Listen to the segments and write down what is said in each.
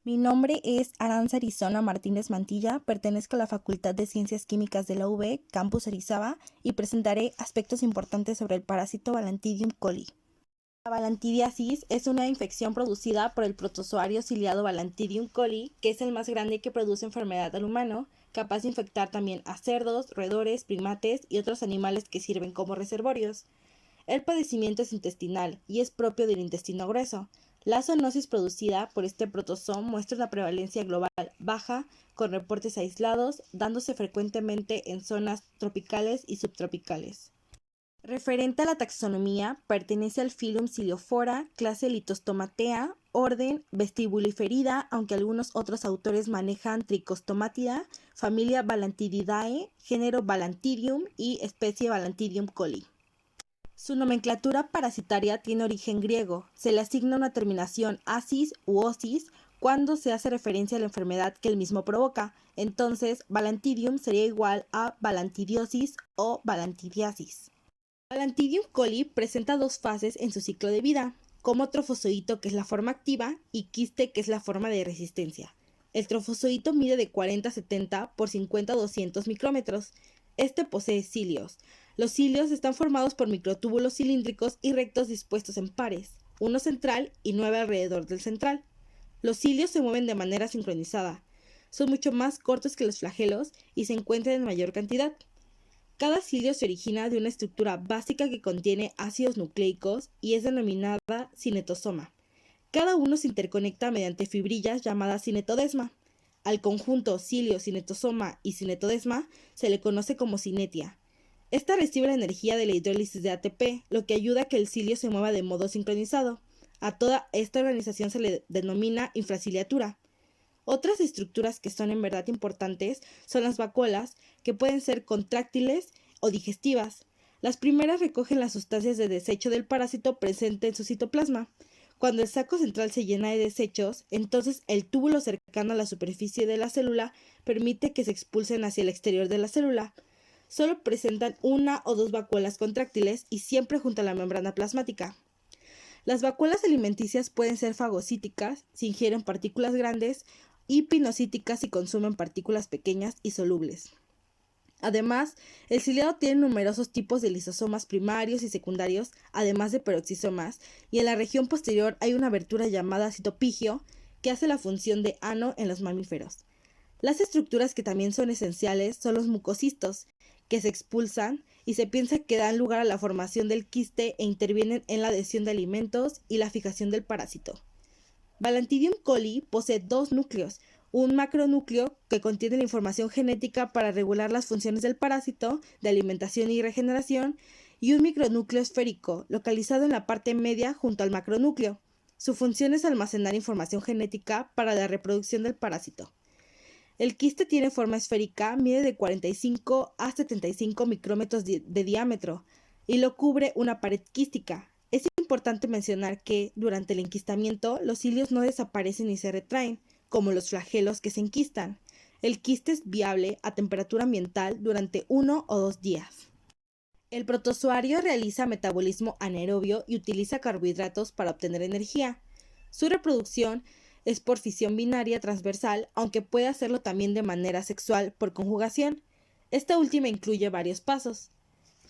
Mi nombre es Aranza Arizona Martínez Mantilla, pertenezco a la Facultad de Ciencias Químicas de la UB, Campus Orizaba, y presentaré aspectos importantes sobre el parásito Balantidium coli. La balantidiasis es una infección producida por el protozoario ciliado Balantidium coli, que es el más grande que produce enfermedad al humano, capaz de infectar también a cerdos, roedores, primates y otros animales que sirven como reservorios. El padecimiento es intestinal y es propio del intestino grueso. La zoonosis producida por este protozoo muestra una prevalencia global baja, con reportes aislados, dándose frecuentemente en zonas tropicales y subtropicales. Referente a la taxonomía, pertenece al filum Ciliophora, clase Lithostomatea, orden Vestibuliferida, aunque algunos otros autores manejan Trichostomatida, familia Balantididae, género Balantidium y especie Balantidium coli. Su nomenclatura parasitaria tiene origen griego. Se le asigna una terminación asis u osis cuando se hace referencia a la enfermedad que el mismo provoca. Entonces, Balantidium sería igual a balantidiosis o balantidiasis. Balantidium coli presenta dos fases en su ciclo de vida, como trofozoito, que es la forma activa, y quiste, que es la forma de resistencia. El trofozoito mide de 40 a 70 por 50 a 200 micrómetros. Este posee cilios. Los cilios están formados por microtúbulos cilíndricos y rectos dispuestos en pares, uno central y 9 alrededor del central. Los cilios se mueven de manera sincronizada. Son mucho más cortos que los flagelos y se encuentran en mayor cantidad. Cada cilio se origina de una estructura básica que contiene ácidos nucleicos y es denominada cinetosoma. Cada uno se interconecta mediante fibrillas llamadas cinetodesma. Al conjunto cilio, cinetosoma y cinetodesma se le conoce como cinetia. Esta recibe la energía de la hidrólisis de ATP, lo que ayuda a que el cilio se mueva de modo sincronizado. A toda esta organización se le denomina infraciliatura. Otras estructuras que son en verdad importantes son las vacuolas, que pueden ser contráctiles o digestivas. Las primeras recogen las sustancias de desecho del parásito presente en su citoplasma. Cuando el saco central se llena de desechos, entonces el túbulo cercano a la superficie de la célula permite que se expulsen hacia el exterior de la célula. Solo presentan una o dos vacuolas contráctiles y siempre junto a la membrana plasmática. Las vacuolas alimenticias pueden ser fagocíticas si ingieren partículas grandes y pinocíticas si consumen partículas pequeñas y solubles. Además, el ciliado tiene numerosos tipos de lisosomas primarios y secundarios, además de peroxisomas, y en la región posterior hay una abertura llamada citopigio que hace la función de ano en los mamíferos. Las estructuras que también son esenciales son los mucocistos, que se expulsan y se piensa que dan lugar a la formación del quiste e intervienen en la adhesión de alimentos y la fijación del parásito. Balantidium coli posee dos núcleos, un macronúcleo que contiene la información genética para regular las funciones del parásito, de alimentación y regeneración, y un micronúcleo esférico, localizado en la parte media junto al macronúcleo. Su función es almacenar información genética para la reproducción del parásito. El quiste tiene forma esférica, mide de 45 a 75 micrómetros de diámetro y lo cubre una pared quística. Es importante mencionar que, durante el enquistamiento, los cilios no desaparecen ni se retraen, como los flagelos que se enquistan. El quiste es viable a temperatura ambiental durante 1 o 2 días. El protozoario realiza metabolismo anaerobio y utiliza carbohidratos para obtener energía. Su reproducción es por fisión binaria transversal, aunque puede hacerlo también de manera sexual por conjugación. Esta última incluye varios pasos.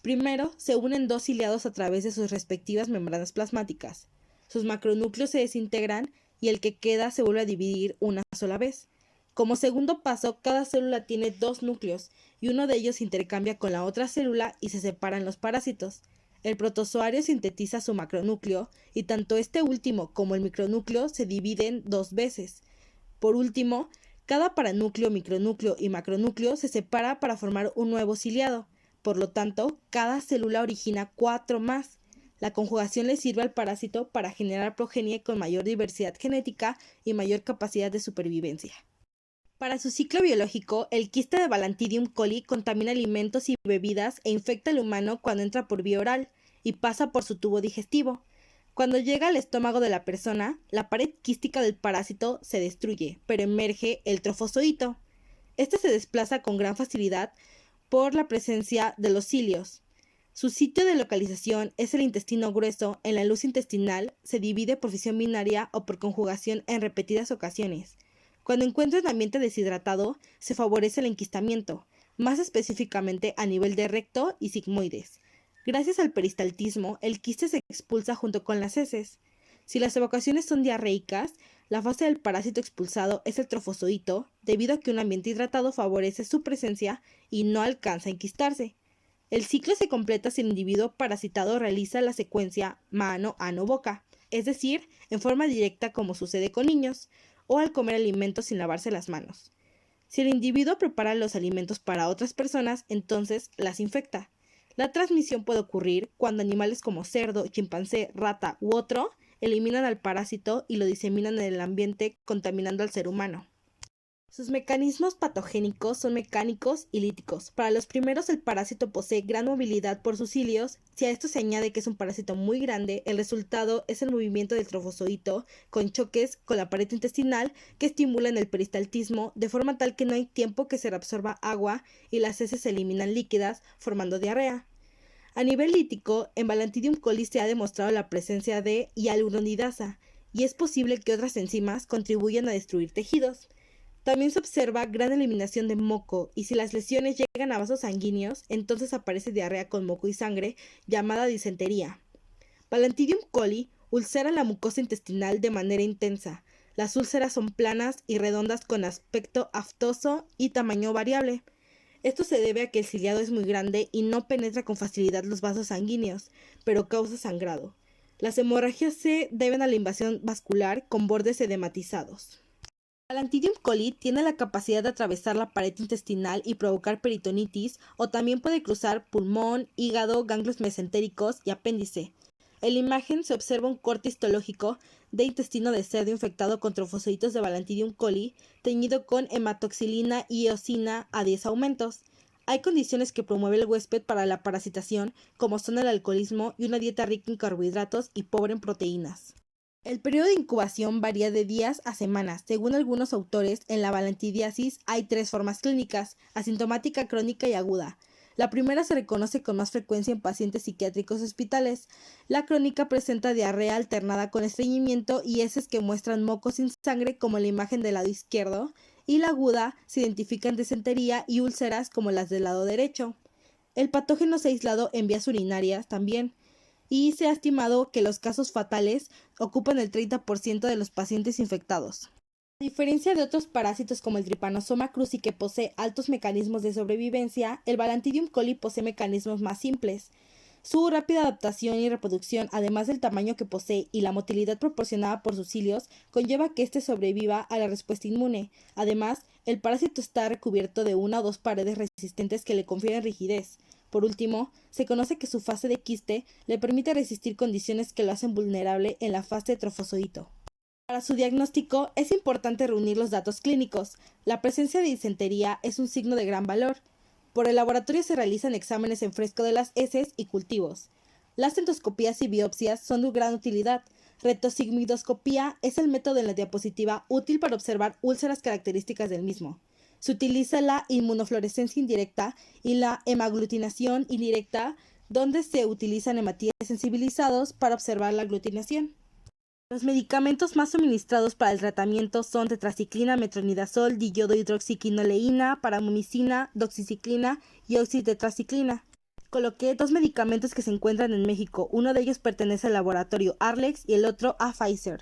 Primero, se unen dos ciliados a través de sus respectivas membranas plasmáticas. Sus macronúcleos se desintegran y el que queda se vuelve a dividir una sola vez. Como segundo paso, cada célula tiene dos núcleos y uno de ellos se intercambia con la otra célula y se separan los parásitos. El protozoario sintetiza su macronúcleo y tanto este último como el micronúcleo se dividen dos veces. Por último, cada paranúcleo, micronúcleo y macronúcleo se separa para formar un nuevo ciliado. Por lo tanto, cada célula origina 4 más. La conjugación le sirve al parásito para generar progenie con mayor diversidad genética y mayor capacidad de supervivencia. Para su ciclo biológico, el quiste de Balantidium coli contamina alimentos y bebidas e infecta al humano cuando entra por vía oral y pasa por su tubo digestivo. Cuando llega al estómago de la persona, la pared quística del parásito se destruye, pero emerge el trofozoito. Este se desplaza con gran facilidad por la presencia de los cilios. Su sitio de localización es el intestino grueso. En la luz intestinal se divide por fisión binaria o por conjugación en repetidas ocasiones. Cuando encuentra un ambiente deshidratado, se favorece el enquistamiento, más específicamente a nivel de recto y sigmoides. Gracias al peristaltismo, el quiste se expulsa junto con las heces. Si las evacuaciones son diarreicas, la fase del parásito expulsado es el trofozoito, debido a que un ambiente hidratado favorece su presencia y no alcanza a enquistarse. El ciclo se completa si el individuo parasitado realiza la secuencia mano-ano-boca, es decir, en forma directa como sucede con niños, o al comer alimentos sin lavarse las manos. Si el individuo prepara los alimentos para otras personas, entonces las infecta. La transmisión puede ocurrir cuando animales como cerdo, chimpancé, rata u otro eliminan al parásito y lo diseminan en el ambiente contaminando al ser humano. Sus mecanismos patogénicos son mecánicos y líticos. Para los primeros, el parásito posee gran movilidad por sus cilios. Si a esto se añade que es un parásito muy grande, el resultado es el movimiento del trofozoito con choques con la pared intestinal que estimulan el peristaltismo de forma tal que no hay tiempo que se reabsorba agua y las heces se eliminan líquidas, formando diarrea. A nivel lítico, en Balantidium coli se ha demostrado la presencia de hialuronidasa y es posible que otras enzimas contribuyan a destruir tejidos. También se observa gran eliminación de moco y si las lesiones llegan a vasos sanguíneos, entonces aparece diarrea con moco y sangre, llamada disentería. Balantidium coli ulcera la mucosa intestinal de manera intensa. Las úlceras son planas y redondas con aspecto aftoso y tamaño variable. Esto se debe a que el ciliado es muy grande y no penetra con facilidad los vasos sanguíneos, pero causa sangrado. Las hemorragias se deben a la invasión vascular con bordes edematizados. Balantidium coli tiene la capacidad de atravesar la pared intestinal y provocar peritonitis, o también puede cruzar pulmón, hígado, ganglios mesentéricos y apéndice. En la imagen se observa un corte histológico de intestino de cerdo infectado con trofozoitos de Balantidium coli, teñido con hematoxilina y eosina a 10 aumentos. Hay condiciones que promueve el huésped para la parasitación, como son el alcoholismo y una dieta rica en carbohidratos y pobre en proteínas. El periodo de incubación varía de días a semanas. Según algunos autores, en la balantidiasis hay 3 formas clínicas: asintomática, crónica y aguda. La primera se reconoce con más frecuencia en pacientes psiquiátricos hospitales. La crónica presenta diarrea alternada con estreñimiento y heces que muestran moco sin sangre, como en la imagen del lado izquierdo, y la aguda se identifican disentería y úlceras como las del lado derecho. El patógeno se ha aislado en vías urinarias también, y se ha estimado que los casos fatales ocupan el 30% de los pacientes infectados. A diferencia de otros parásitos como el Trypanosoma cruzi, que posee altos mecanismos de sobrevivencia, el Balantidium coli posee mecanismos más simples. Su rápida adaptación y reproducción, además del tamaño que posee y la motilidad proporcionada por sus cilios, conlleva que éste sobreviva a la respuesta inmune. Además, el parásito está recubierto de 1 o 2 paredes resistentes que le confieren rigidez. Por último, se conoce que su fase de quiste le permite resistir condiciones que lo hacen vulnerable en la fase de trofozoito. Para su diagnóstico es importante reunir los datos clínicos. La presencia de disentería es un signo de gran valor. Por el laboratorio se realizan exámenes en fresco de las heces y cultivos. Las endoscopías y biopsias son de gran utilidad. Rectosigmoidoscopía es el método en la diapositiva útil para observar úlceras características del mismo. Se utiliza la inmunofluorescencia indirecta y la hemaglutinación indirecta, donde se utilizan hematíes sensibilizados para observar la aglutinación. Los medicamentos más suministrados para el tratamiento son tetraciclina, metronidazol, diodohidroxiquinoleína, paramomicina, doxiciclina y oxitetraciclina. Coloqué 2 medicamentos que se encuentran en México. Uno de ellos pertenece al laboratorio Arlex y el otro a Pfizer.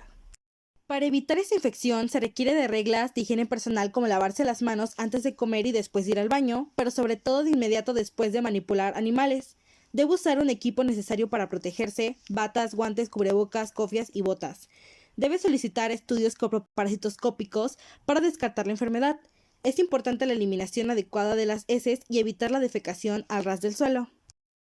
Para evitar esta infección se requiere de reglas de higiene personal, como lavarse las manos antes de comer y después de ir al baño, pero sobre todo de inmediato después de manipular animales. Debe usar un equipo necesario para protegerse: batas, guantes, cubrebocas, cofias y botas. Debe solicitar estudios coproparasitoscópicos para descartar la enfermedad. Es importante la eliminación adecuada de las heces y evitar la defecación al ras del suelo.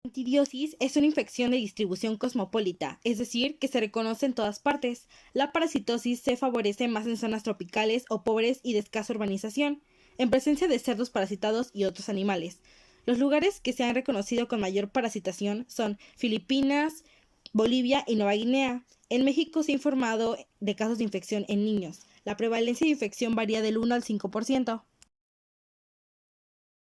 La candidiosis es una infección de distribución cosmopolita, es decir, que se reconoce en todas partes. La parasitosis se favorece más en zonas tropicales o pobres y de escasa urbanización, en presencia de cerdos parasitados y otros animales. Los lugares que se han reconocido con mayor parasitación son Filipinas, Bolivia y Nueva Guinea. En México se ha informado de casos de infección en niños. La prevalencia de infección varía del 1 al 5%.